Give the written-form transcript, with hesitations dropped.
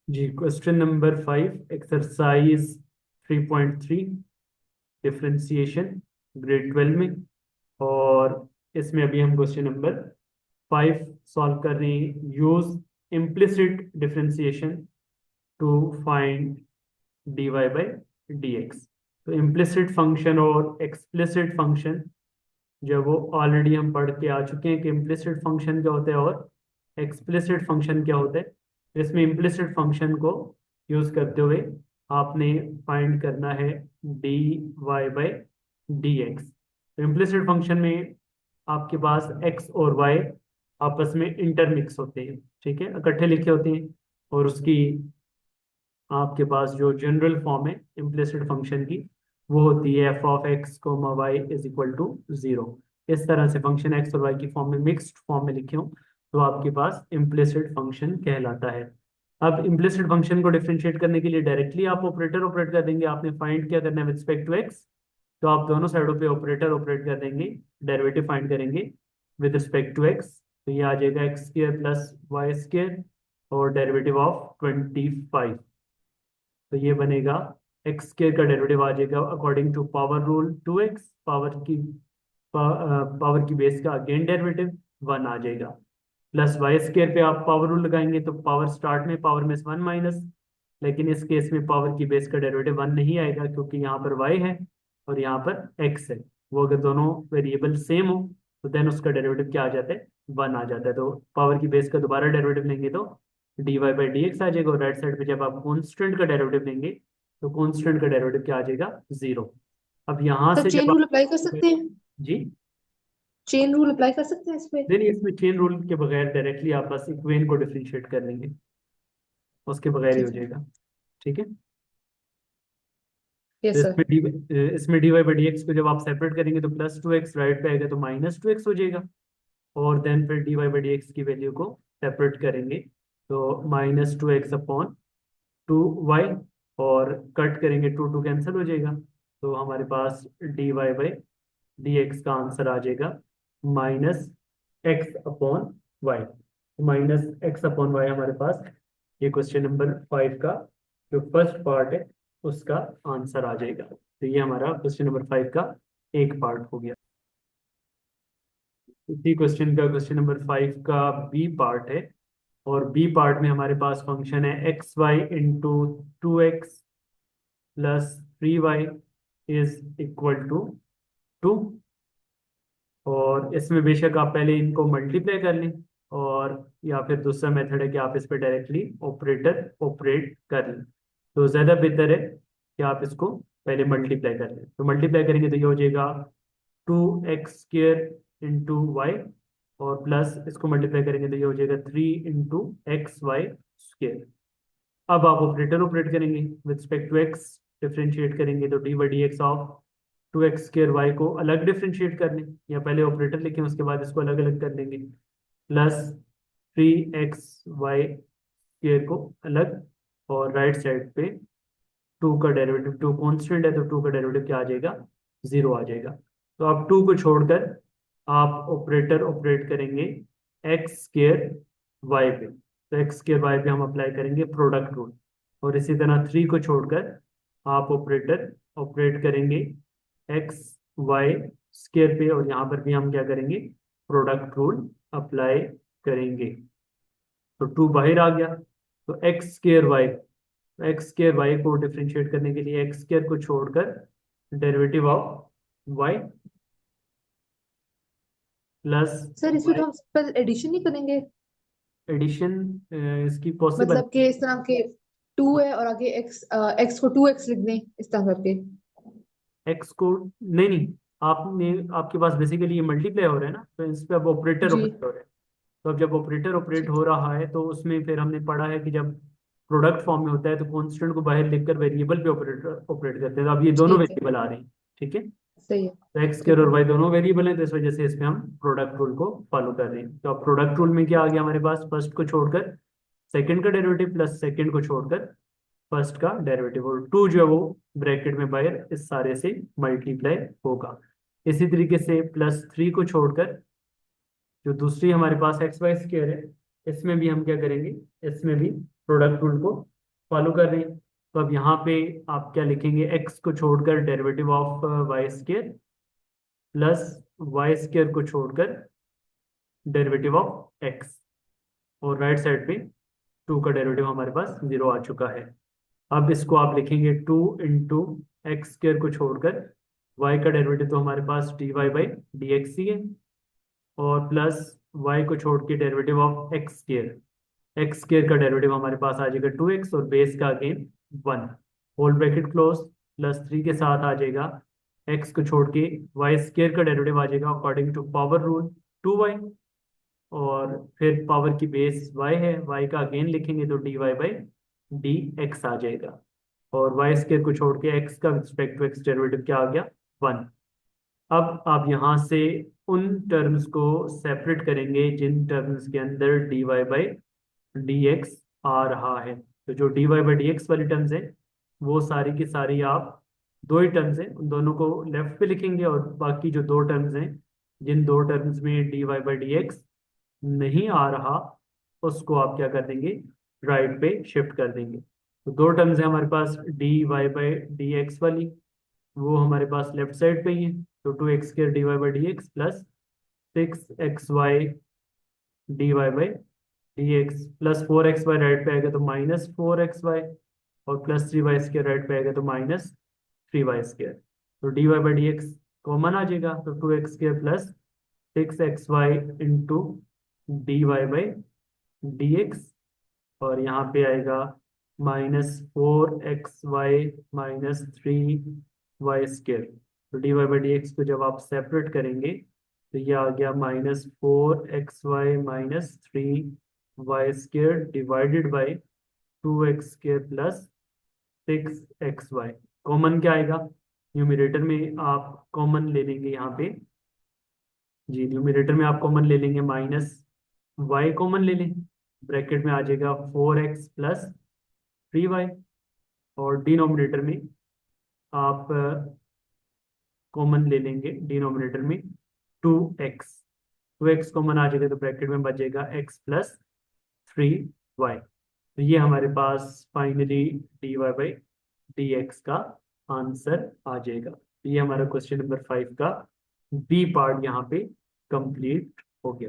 जी, question number 5, exercise 3.3, differentiation, grade 12 में। और इसमें अभी हम क्वेश्चन नंबर 5 सॉल्व कर रहे हैं। Use implicit differentiation to find dy by dx। तो इम्प्लिसिट फंक्शन और एक्सप्लिसिट फंक्शन जो वो ऑलरेडी हम पढ़ के आ चुके हैं कि इम्प्लिसिट फंक्शन क्या होता है और एक्सप्लिसिट फंक्शन क्या होता है। इसमें इम्प्लिसिट फंक्शन को यूज करते हुए आपने फाइंड करना है d y by d x. तो इम्प्लिसिट फंक्शन में आपके पास एक्स और वाई आपस में इंटरमिक्स होते हैं, ठीक है, इकट्ठे लिखे होते हैं। और उसकी आपके पास जो जनरल फॉर्म है इम्प्लिसिट फंक्शन की वो होती है f of x comma y is equal to zero. इस तरह से फंक्शन एक्स और वाई की फॉर्म में मिक्स्ड फॉर्म में लिखे हो तो आपके पास इम्प्लिसिट फंक्शन कहलाता है। अब इम्प्लिसिट फंक्शन को डिफरेंशिएट करने के लिए डायरेक्टली आप ऑपरेटर ऑपरेट कर देंगे। आपने फाइंड क्या करना है विद रिस्पेक्ट टू एक्स, तो आप दोनों साइडों पे ऑपरेटर ऑपरेट कर देंगे, डेरिवेटिव फाइंड करेंगे विद रिस्पेक्ट टू एक्स। तो ये आ जाएगा x square plus y square और डेरिवेटिव ऑफ 25। तो ये बनेगा एक्स स्क्र का डेरिवेटिव आ जाएगा according to power rule 2x, power की बेस का अगेन डेरिवेटिव 1 आ जाएगा। प्लस वाई स्क्र पे आप पावर रूल लगाएंगे तो पावर स्टार्ट में पावर में 1 माइनस, लेकिन इस केस में पावर की बेस का डेरिवेटिव 1 नहीं आएगा क्योंकि यहाँ पर y है और यहाँ पर x है। वो अगर दोनों वेरिएबल सेम हो तो देन उसका डेरिवेटिव क्या आ जाता है, 1 आ जाता है। तो पावर की बेस का दोबारा डेरिवेटिव लेंगे तो d y by d x आ जाएगा। और राइट साइड पे जब आप कॉन्स्टेंट का डेरिवेटिव लेंगे तो कॉन्स्टेंट का डेरिवेटिव क्या आ जाएगा, जीरो। अब यहाँ तो से चेन जब रूल आप अप्लाई कर सकते हैं। जी, चेन रूल अप्लाई कर सकते हैं इस पे। नहीं इसमें चेन रूल के बगैर डायरेक्टली आप बस इक्वेशन को डिफरेंशिएट कर लेंगे, उसके बगैर ही हो ठीक है। जाएगा, ठीक है। तो यस सर। इसमें d y by d x को जब आप सेपरेट करेंगे तो प्लस 2x, राइट पे आएगा तो माइनस 2x हो जाएगा। और देन फिर d y by d x की वैल्यू को सेपरेट करेंगे तो माइनस 2x अपॉन 2y, और कट करेंगे 2 कैंसिल हो जाएगा। तो हमारे पास d y by d x का आंसर आ जाएगा minus x upon y. Minus x upon y हमारे पास ये क्वेश्चन नंबर 5 का जो फर्स्ट पार्ट है उसका आंसर आ जाएगा। तो ये हमारा क्वेश्चन नंबर 5 का एक पार्ट हो गया। इसी क्वेश्चन का क्वेश्चन नंबर 5 का बी पार्ट है। और बी पार्ट में हमारे पास फंक्शन है x y into 2x plus 3y is equal to 2। और इसमें बेशक आप पहले इनको मल्टीप्लाई कर लें, और या फिर दूसरा मेथड है कि आप इस पर डायरेक्टली ऑपरेटर ऑपरेट कर लें। तो ज़्यादा बेहतर है कि आप इसको पहले मल्टीप्लाई कर लें। तो मल्टीप्लाई करेंगे तो ये हो जाएगा 2x² इंटू वाई, और प्लस इसको मल्टीप्लाई करेंगे तो ये हो जाएगा 3 इंटू एक्स वाई स्क्र। अब आप ऑपरेटर ऑपरेट करेंगे with respect to x, differentiate करेंगे तो d by d x of 2x² y को अलग डिफरेंशिएट कर लें, या पहले ऑपरेटर लिखें उसके बाद इसको अलग अलग कर लेंगे। प्लस 3x वाई स्क्र को अलग, और राइट साइड पे 2 का डेरिवेटिव, 2 कॉन्स्टेंट है तो 2 का डेरिवेटिव क्या आ जाएगा, जीरो आ जाएगा। तो आप 2 को छोड़कर आप ऑपरेटर ऑपरेट करेंगे x² वाई पे। तो x² वाई पे हम अप्लाई करेंगे प्रोडक्ट रूल। और इसी तरह 3 को छोड़कर आप ऑपरेटर ऑपरेट करेंगे x y² पे, और यहाँ पर भी हम क्या करेंगे, प्रोडक्ट रूल अप्लाई करेंगे। तो 2 बाहर आ गया, तो एक्स स्क्र वाई को डिफरेंशिएट करने के लिए एक्स स्क्र को छोड़कर derivative of y plus sir इसमें तो वाई हम सिंपल एडिशन ही करेंगे। एडिशन इसकी पॉसिबल। मतलब कि इस तरह के 2 है और आगे एक्स, एक्स को 2x लिख दें इस तरह करके। एक्स को नहीं नहीं, आपने आपके पास बेसिकली ये मल्टीप्लाई हो रहा है ना, तो इस पे अब ऑपरेटर जी। ऑपरेट हो रहा है। तो अब जब ऑपरेटर ऑपरेट ठीक हो है। रहा है तो उसमें फिर हमने पढ़ा है कि जब प्रोडक्ट फॉर्म में होता है तो कॉन्स्टेंट को बाहर लिखकर वेरिएबल पे ऑपरेटर ऑपरेट करते हैं। तो अब ये दोनों ठीक है। वेरिएबल आ रहे हैं, ठीक है। सही है। तो एक्स स्क्वायर ठीक और है। वाई दोनों वेरिएबल हैं, तो इस वजह से इसमें हम प्रोडक्ट रूल को फॉलो कर रहे हैं। तो अब प्रोडक्ट रूल में क्या आ गया हमारे पास, फर्स्ट को छोड़कर सेकंड का डेरिवेटिव प्लस सेकंड को छोड़कर फर्स्ट का डेरिवेटिव, और 2 जो है वो ब्रैकेट में बाहर इस सारे से मल्टीप्लाई होगा। इसी तरीके से +3 को छोड़कर जो दूसरी हमारे पास एक्स वाई स्क्वायर है, इसमें भी हम क्या करेंगे, इसमें भी प्रोडक्ट रूल को फॉलो कर रहे हैं। तो अब यहाँ पे आप क्या लिखेंगे, एक्स को छोड़कर derivative of y square plus y square को छोड़कर डेरिवेटिव ऑफ एक्स, और राइट साइड पे टू का डेरिवेटिव हमारे पास 0 आ चुका है। अब इसको आप लिखेंगे 2 इंटू एक्स स्केयर को छोड़कर वाई का डेरिवेटिव तो हमारे पास d y by d x ही है, और प्लस वाई को छोड़ के डेरिवेटिव ऑफ एक्स स्केयर का डेरिवेटिव हमारे पास आ जाएगा 2x, और बेस का again 1, whole bracket close, plus 3 के साथ आ जाएगा x को छोड़ के वाई स्केयर का डेरिवेटिव आ जाएगा according to power rule 2y, और फिर पावर की बेस y है, y का अगेन लिखेंगे तो dy बाई डी एक्स आ जाएगा, और वाई स्केयर को छोड़ के x का रिस्पेक्ट टू एक्स डेरिवेटिव क्या आ गया 1। अब आप यहाँ से उन टर्म्स को सेपरेट करेंगे जिन टर्म्स के अंदर dy बाई डी एक्स आ रहा है। तो जो dy बाई डी एक्स वाली टर्म्स है वो सारी की सारी आप, दो ही टर्म्स हैं उन दोनों को लेफ्ट पे लिखेंगे, और बाकी जो दो टर्म्स हैं जिन दो टर्म्स में dy बाई डी एक्स नहीं आ रहा उसको आप क्या कर देंगे, राइट पे शिफ्ट कर देंगे। तो दो टर्म्स है हमारे पास dy बाई डी एक्स वाली, वो हमारे पास लेफ्ट साइड पे ही है, तो 2x square dy by d x plus 6xy dy by d x plus 4xy right पे आएगा तो -4xy, और प्लस 3y स्केयर राइट पे आएगा तो -3y स्केयर। तो dy by d x common आ जाएगा, तो 2x square plus 6xy into d y by d x, और यहाँ पे आएगा -4xy -3y स्केयर। तो d y by d x को जब आप सेपरेट करेंगे तो ये आ गया -4xy -3y square divided by 2x square plus 6xy। Common क्या आएगा, न्यूमरेटर में आप कॉमन ले लेंगे यहाँ पे, जी न्यूमरेटर में आप कॉमन ले लेंगे -y कॉमन ले लें, ब्रैकेट में आ जाएगा 4x प्लस 3y, और डिनोमिनेटर में आप कॉमन ले लेंगे डिनोमिनेटर में 2x, 2x कॉमन आ जाएगा तो ब्रैकेट में बचेगा x प्लस 3y। तो ये हमारे पास finally dy by d x का आंसर आ जाएगा। ये हमारा क्वेश्चन नंबर 5 का बी पार्ट यहाँ पे कंप्लीट हो गया।